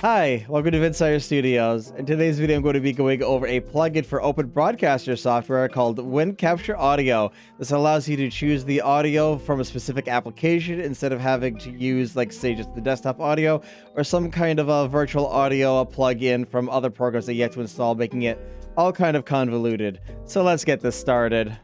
Hi, welcome to Vensire Studios. In today's video, I'm going to be going over a plugin for open broadcaster software called Wind Capture Audio. This allows you to choose the audio from a specific application instead of having to use, like, say, just the desktop audio or some kind of a virtual audio plugin from other programs that you have to install, making it all kind of convoluted. So let's get this started.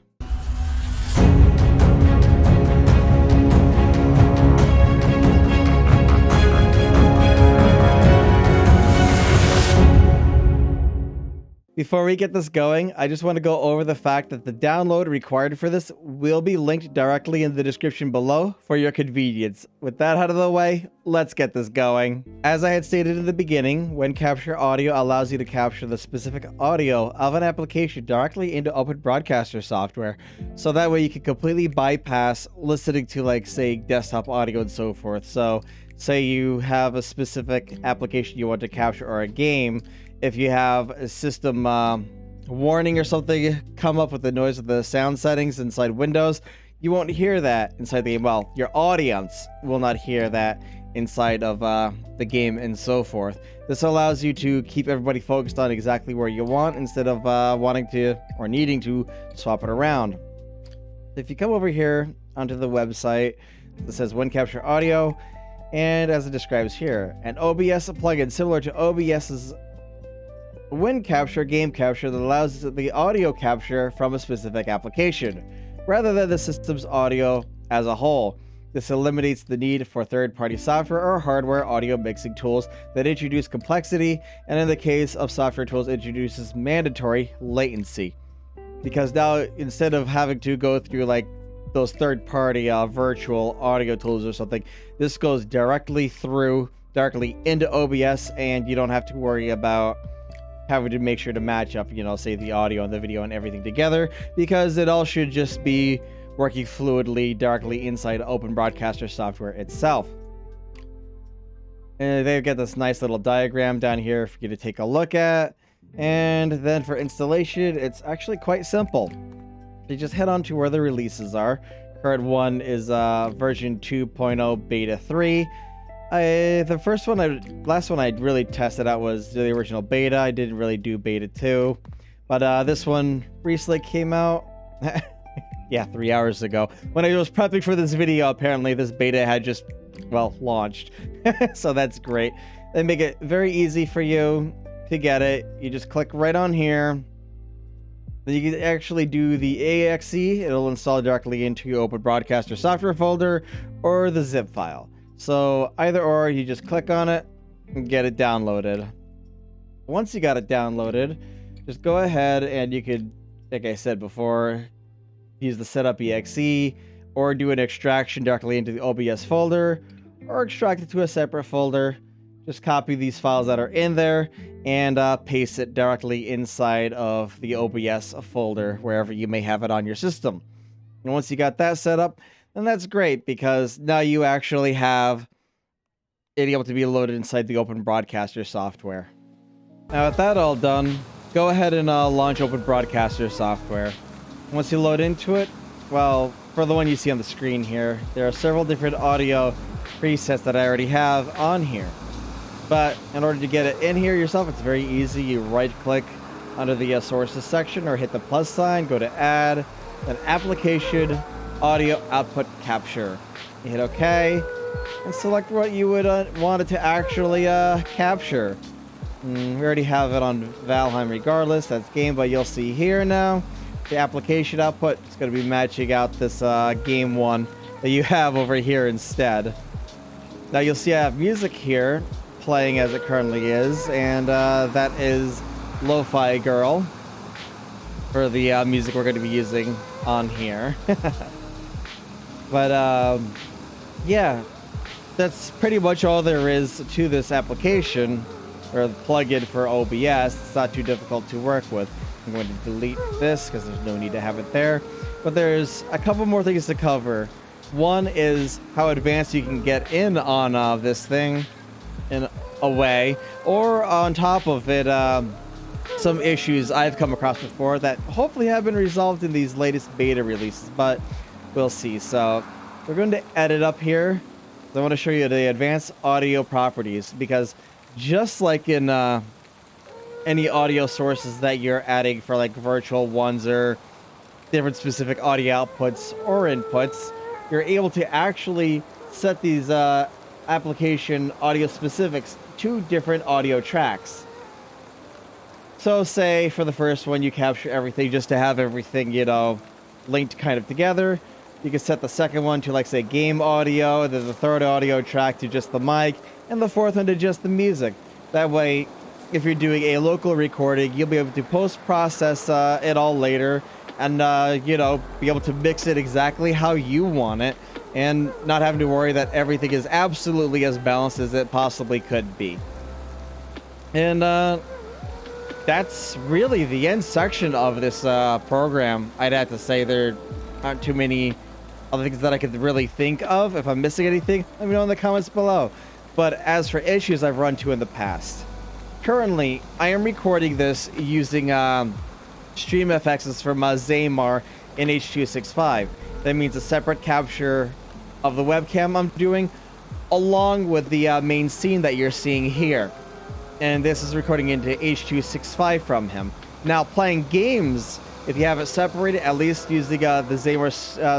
Before we get this going, I just want to go over the fact that the download required for this will be linked directly in the description below for your convenience. With that out of the way, let's get this going. As I had stated in the beginning, Wind Capture Audio allows you to capture the specific audio of an application directly into open broadcaster software. So that way you can completely bypass listening to, like, say, desktop audio and so forth. So say you have a specific application you want to capture or a game. If you have a system warning or something come up with the noise of the sound settings inside Windows, you won't hear that inside the game. Well, your audience will not hear that inside of the game and so forth. This allows you to keep everybody focused on exactly where you want instead of wanting to or needing to swap it around. If you come over here onto the website, it says Wind Capture Audio, and as it describes here, an OBS plugin similar to OBS's Wind Capture game capture that allows the audio capture from a specific application, rather than the system's audio as a whole. This eliminates the need for third-party software or hardware audio mixing tools that introduce complexity, and in the case of software tools, introduces mandatory latency. Because now, instead of having to go through like those third-party virtual audio tools or something, this goes directly into OBS, and you don't have to worry about having to make sure to match up, say the audio and the video and everything together, because it all should just be working fluidly directly inside open broadcaster software itself. And they've got this nice little diagram down here for you to take a look at. And then for installation, it's actually quite simple. You just head on to where the releases are. Current one is version 2.0 beta 3. The last one I really tested out was the original beta. I didn't really do beta 2, but this one recently came out. Yeah, 3 hours ago. When I was prepping for this video, apparently this beta had just, well, launched. So that's great. They make it very easy for you to get it. You just click right on here. Then you can actually do the AXE. It'll install directly into your open broadcaster software folder or the zip file. So either or, you just click on it and get it downloaded. Once you got it downloaded, just go ahead and you could, like I said before, use the setup exe or do an extraction directly into the OBS folder or extract it to a separate folder. Just copy these files that are in there and paste it directly inside of the OBS folder wherever you may have it on your system. And once you got that set up, and that's great, because now you actually have it able to be loaded inside the open broadcaster software. Now with that all done, go ahead and launch open broadcaster software. Once you load into it, well, for the one you see on the screen here, there are several different audio presets that I already have on here. But in order to get it in here yourself, it's very easy. You right click under the sources section or hit the plus sign, go to add, then application, audio output capture. You hit OK and select what you would want it to actually capture. We already have it on Valheim regardless. That's game, but you'll see here now the application output is going to be matching out this game one that you have over here instead. Now you'll see I have music here playing as it currently is, and that is Lo-Fi Girl for the music we're going to be using on here. But yeah, that's pretty much all there is to this application or the plugin for OBS. It's not too difficult to work with. I'm going to delete this because there's no need to have it there. But there's a couple more things to cover. One is how advanced you can get in on this thing in a way, or on top of it, some issues I've come across before that hopefully have been resolved in these latest beta releases, but we'll see. So we're going to edit up here. I want to show you the advanced audio properties, because just like in any audio sources that you're adding for like virtual ones or different specific audio outputs or inputs, you're able to actually set these application audio specifics to different audio tracks. So say for the first one, you capture everything just to have everything, you know, linked kind of together. You can set the second one to, like, say, game audio, then the third audio track to just the mic, and the fourth one to just the music. That way, if you're doing a local recording, you'll be able to post-process it all later and, you know, be able to mix it exactly how you want it and not having to worry that everything is absolutely as balanced as it possibly could be. And that's really the end section of this program. I'd have to say there aren't too many other things that I could really think of. If I'm missing anything, let me know in the comments below. But as for issues I've run into in the past, currently I am recording this using StreamFX's from Xaymar in H.265. That means a separate capture of the webcam I'm doing, along with the main scene that you're seeing here. And this is recording into H.265 from him. Now, playing games, if you have it separated, at least using the Xaymar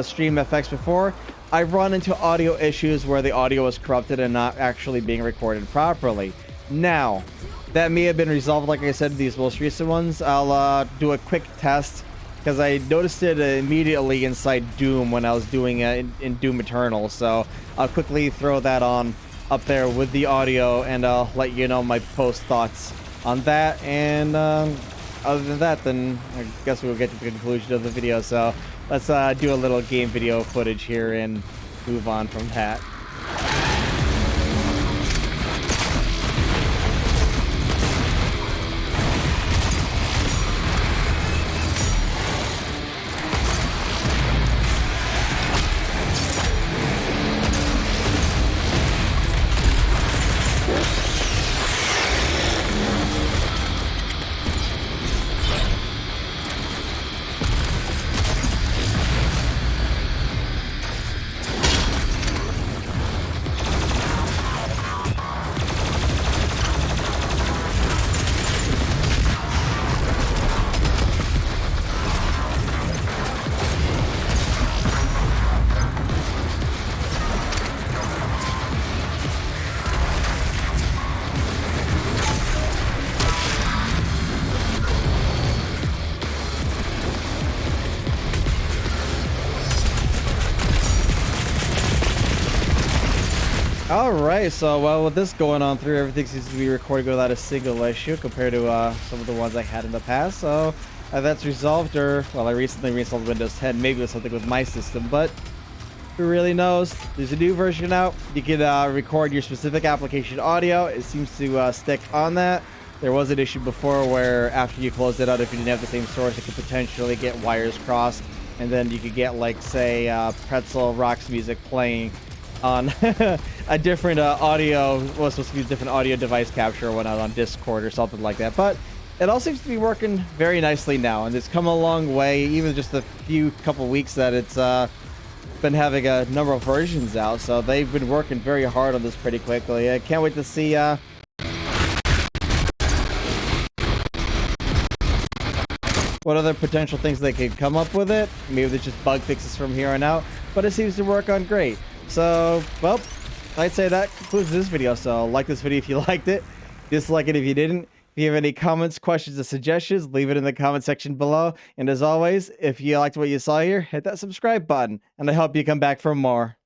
StreamFX before, I've run into audio issues where the audio is corrupted and not actually being recorded properly. Now, that may have been resolved, like I said, these most recent ones. I'll do a quick test, because I noticed it immediately inside Doom when I was doing it in Doom Eternal. So I'll quickly throw that on up there with the audio, and I'll let you know my post thoughts on that. And other than that, then I guess we'll get to the conclusion of the video. So let's do a little game video footage here and move on from that. Alright, so well, with this going on through, everything seems to be recording without a single issue compared to some of the ones I had in the past. So that's resolved, or, well, I recently reinstalled Windows 10, maybe with something with my system, but who really knows? There's a new version out. You can record your specific application audio. It seems to stick on that. There was an issue before where after you closed it out, if you didn't have the same source, it could potentially get wires crossed, and then you could get, like, say, Pretzel Rocks music playing on a different audio, well, supposed to be a different audio device capture or whatnot on Discord or something like that. But it all seems to be working very nicely now, and it's come a long way, even just a couple weeks that it's been having a number of versions out. So they've been working very hard on this pretty quickly. I can't wait to see what other potential things they could come up with it. Maybe there's just bug fixes from here on out, but it seems to work on great. So, well, I'd say that concludes this video. So like this video if you liked it, dislike it if you didn't. If you have any comments, questions, or suggestions, leave it in the comment section below. And as always, if you liked what you saw here, hit that subscribe button, and I hope you come back for more.